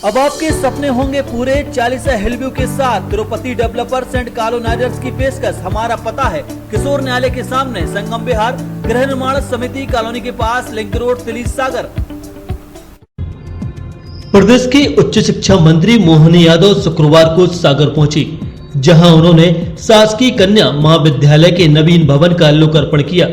अब आपके सपने होंगे पूरे 40 हिलव्यू के साथ तिरुपति डेवलपर्स एंड कॉलोनाइजर्स की पेशकश। हमारा पता है किशोर न्यायालय के सामने, संगम विहार, गृह निर्माण समिति कॉलोनी के पास, लिंक रोड, तिली सागर। प्रदेश के उच्च शिक्षा मंत्री मोहन यादव शुक्रवार को सागर पहुंची, जहां उन्होंने शासकीय कन्या महाविद्यालय के नवीन भवन का लोकार्पण किया।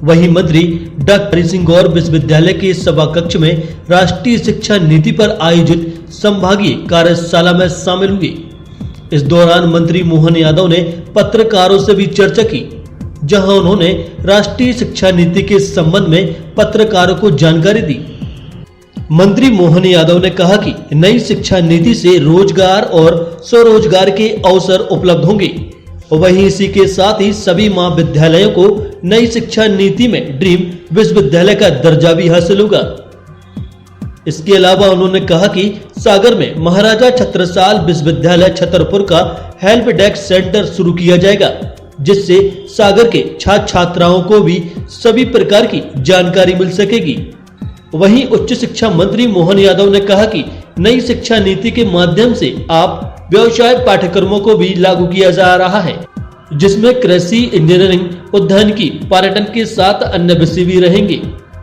वहीं मंत्री डॉक्टर हरि सिंह गौर विश्वविद्यालय के सभा कक्ष में राष्ट्रीय शिक्षा नीति पर आयोजित संभागीय कार्यशाला में शामिल हुए। इस दौरान मंत्री मोहन यादव ने पत्रकारों से भी चर्चा की, जहां उन्होंने राष्ट्रीय शिक्षा नीति के संबंध में पत्रकारों को जानकारी दी। मंत्री मोहन यादव ने कहा कि नई शिक्षा नीति से रोजगार और स्वरोजगार के अवसर उपलब्ध होंगे। वहीं इसी के साथ ही सभी महाविद्यालयों को नई शिक्षा नीति में ड्रीम विश्वविद्यालय का दर्जा भी हासिल होगा। इसके अलावा उन्होंने कहा कि सागर में महाराजा छत्रसाल विश्वविद्यालय छतरपुर का हेल्प डेस्क सेंटर शुरू किया जाएगा, जिससे सागर के छात्र छात्राओं को भी सभी प्रकार की जानकारी मिल सकेगी। वहीं उच्च शिक्षा मंत्री मोहन यादव ने कहा कि नई शिक्षा नीति के माध्यम से आप व्यवसाय पाठ्यक्रमों को भी लागू किया जा रहा है, जिसमें कृषि, इंजीनियरिंग, उद्यानिकी, पर्यटन के साथ अन्य विषय भी रहेंगे,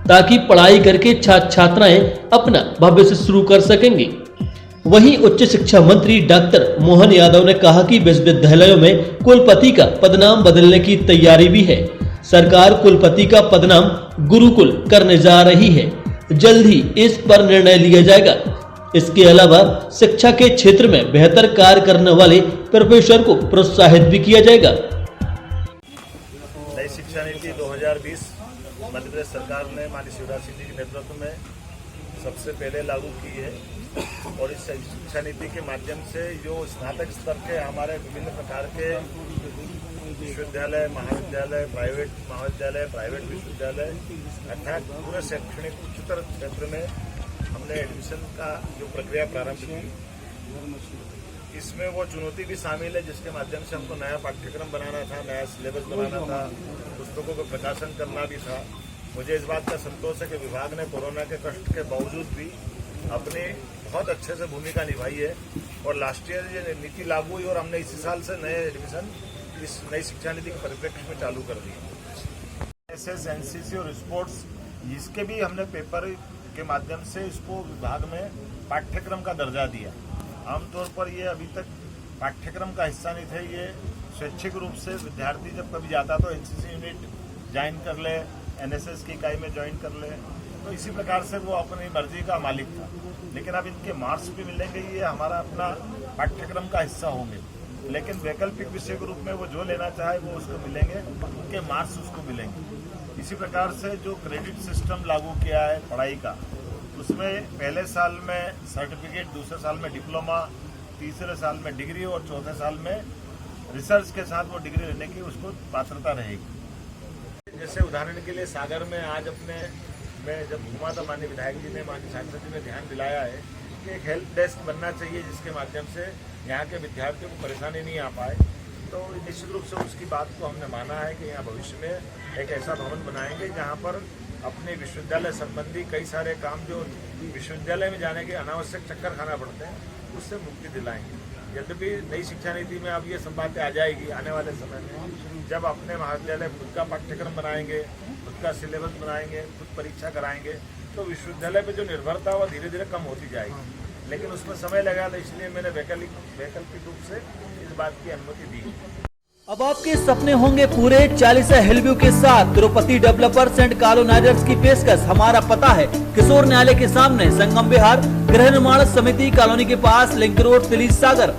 ताकि पढ़ाई करके छात्र छात्राएं अपना भविष्य शुरू कर सकेंगे। वहीं उच्च शिक्षा मंत्री डॉक्टर मोहन यादव ने कहा कि विश्वविद्यालयों में कुलपति का पदनाम बदलने की तैयारी भी है। सरकार कुलपति का पदनाम गुरुकुल करने जा रही है, जल्द ही इस पर निर्णय लिया जाएगा। इसके अलावा शिक्षा के क्षेत्र में बेहतर कार्य करने वाले प्रोफेसर को प्रोत्साहित भी किया जाएगा। नई शिक्षा नीति 2020 मध्य प्रदेश सरकार ने माननीय शिवराज सिंह जी के नेतृत्व में सबसे पहले लागू की है और इस शिक्षा नीति के माध्यम से जो स्नातक स्तर के हमारे विभिन्न प्रकार के विश्वविद्यालय, महाविद्यालय, प्राइवेट महाविद्यालय, प्राइवेट विश्वविद्यालय अर्थात पूरे शैक्षणिक उच्चतर क्षेत्र में हमने एडमिशन का जो प्रक्रिया प्रारंभ की, इसमें वो चुनौती भी शामिल है जिसके माध्यम से हमको नया पाठ्यक्रम बनाना था, नया सिलेबस बनाना था, पुस्तकों का प्रकाशन करना भी था। मुझे इस बात का संतोष है कि विभाग ने कोरोना के कष्ट के बावजूद भी अपनी बहुत अच्छे से भूमिका निभाई है और लास्ट ईयर ये नीति लागू हुई और हमने इसी साल से नए एडमिशन इस नई शिक्षा नीति के परिप्रेक्ष्य में चालू कर दी। एसएस, एनसीसी और स्पोर्ट्स, इसके भी हमने पेपर के माध्यम से इसको विभाग में पाठ्यक्रम का दर्जा दिया। आमतौर पर ये अभी तक पाठ्यक्रम का हिस्सा नहीं थे, ये स्वैच्छिक रूप से विद्यार्थी जब कभी जाता तो एनसीसी यूनिट ज्वाइन कर ले, एनएसएस की इकाई में ज्वाइन कर ले, तो इसी प्रकार से वो अपनी मर्जी का मालिक था। लेकिन अब इनके मार्क्स भी मिलेंगे, ये हमारा अपना पाठ्यक्रम का हिस्सा होंगे, लेकिन वैकल्पिक विषय के रूप में वो जो लेना चाहे वो उसको मिलेंगे, उनके मार्क्स उसको मिलेंगे। इसी प्रकार से जो क्रेडिट सिस्टम लागू किया है पढ़ाई का, उसमें पहले साल में सर्टिफिकेट, दूसरे साल में डिप्लोमा, तीसरे साल में डिग्री और चौथे साल में रिसर्च के साथ वो डिग्री लेने की उसको पात्रता रहेगी। जैसे उदाहरण के लिए सागर में आज मैं जब घूमा था, माननीय विधायक जी ने, माननीय सांसद जी ने ध्यान दिलाया है कि एक हेल्प डेस्क बनना चाहिए जिसके माध्यम से यहाँ के विद्यार्थियों को परेशानी नहीं आ पाए। तो निश्चित रूप से उसकी बात को हमने माना है कि यहाँ भविष्य में एक ऐसा भवन बनाएंगे जहाँ पर अपने विश्वविद्यालय संबंधी कई सारे काम जो विश्वविद्यालय में जाने के अनावश्यक चक्कर खाना पड़ते हैं, उससे मुक्ति दिलाएंगे। यद्यपि नई शिक्षा नीति में अब ये सब बातें आ जाएगी आने वाले समय में, जब अपने महाविद्यालय खुद का पाठ्यक्रम बनाएंगे, खुद का सिलेबस बनाएंगे, खुद परीक्षा कराएंगे, तो विश्वविद्यालय पे जो निर्भरता वो धीरे धीरे कम होती जाएगी। लेकिन उसमें समय लगा, तो इसलिए मैंने वैकल्पिक रूप से इस बात की अनुमति दी। अब आपके सपने होंगे पूरे 40 हिलव्यू के साथ तिरुपति डेवलपर्स एंड कॉलोनाइजर्स की पेशकश। हमारा पता है किशोर न्यायालय के सामने, संगम विहार, गृह निर्माण समिति कॉलोनी के पास, लिंक रोड, तिली सागर।